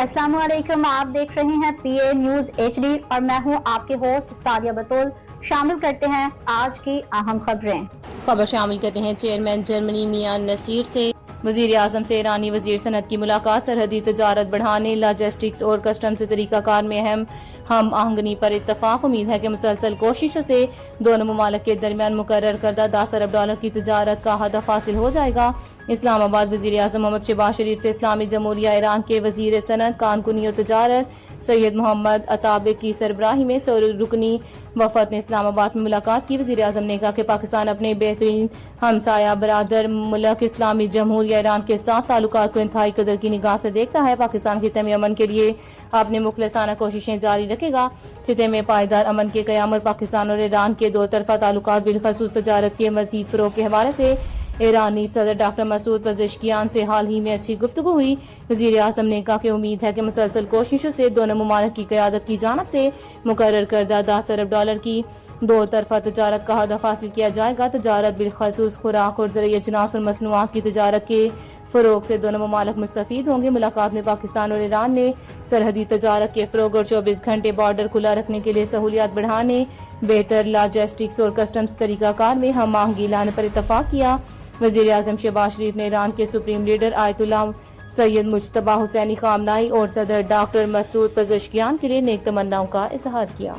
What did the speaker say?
अस्सलाम वालेकुम, आप देख रहे हैं PA न्यूज HD और मैं हूं आपके होस्ट सादिया बतौल। शामिल करते हैं आज की अहम खबरें। खबर शामिल करते हैं चेयरमैन जर्मनी मियां नसीर से वजीर आजम से ईरानी वजीर सनत की मुलाकात, सरहदी तजारत बढ़ाने, लॉजिस्टिक्स और कस्टम से तरीकाकार में अहम हम आहंगनी पर इत्तफाक। उम्मीद है कि मुसलसल कोशिशों से दोनों ममालिक के दरमियान मुकर्रर करदा $10 अरब की तजारत का हदफ हासिल हो जाएगा। इस्लामाबाद वजीर आजम मोहम्मद शहबाज शरीफ से इस्लामी जमहूरिया ईरान के वजीर सनत, कानकुनी और तजारत सैयद मोहम्मद अताबिक की सरबराही में 4 रुकनी वफद ने इस्लामाबाद में मुलाकात की। वजीर आजम ने कहा कि पाकिस्तान अपने बेहतरीन हमसाया बरादर मुल्क इस्लामी जमहूरिया ईरान के साथ ताल्लुकात को इंतहाई कदर की निगाह से देखता है। पाकिस्तान खिते में अमन के लिए अपने मुखलसाना कोशिशें जारी रखेगा। खिते में पायदार अमन के क़याम और पाकिस्तान और ईरान के दो तरफा ताल्लुकात बिलखसूस तजारत के मजीद फ़रोग़ के हवाले से ईरानी सदर डॉक्टर मसूद पज़ेश्कियान से हाल ही में अच्छी गुफ्तगू हुई। वज़ीर आज़म ने कहा कि उम्मीद है कि मुसलसल कोशिशों से दोनों ममालिक की क़यादत की जानिब से मुकर्रर करदा $10 अरब की दो तरफा तजारत का हदफ हासिल किया जाएगा। तजारत बिलखसूस खुराक और ज़रूरी अजनास और मसनूआत की तजारत के फ़रोग़ से दोनों ममालिक मुस्तफ़ीद होंगे। मुलाकात में पाकिस्तान और ईरान ने सरहदी तजारत के फ़रोग़ और 24 घंटे बॉर्डर खुला रखने के लिए सहूलियात बढ़ाने, बेहतर लॉजिस्टिक्स और कस्टम्स तरीक़ाकार में हम आहंगी लाने पर इत्तफ़ाक़ किया। वज़ीर आज़म शहबाज शरीफ ने ईरान के supreme leader Ayatollah Sayyid Mojtaba Hosseini Khamenei और सदर डॉक्टर मसूद पज़ेश्कियान के लिए नेक तमन्नाओं का इज़हार किया।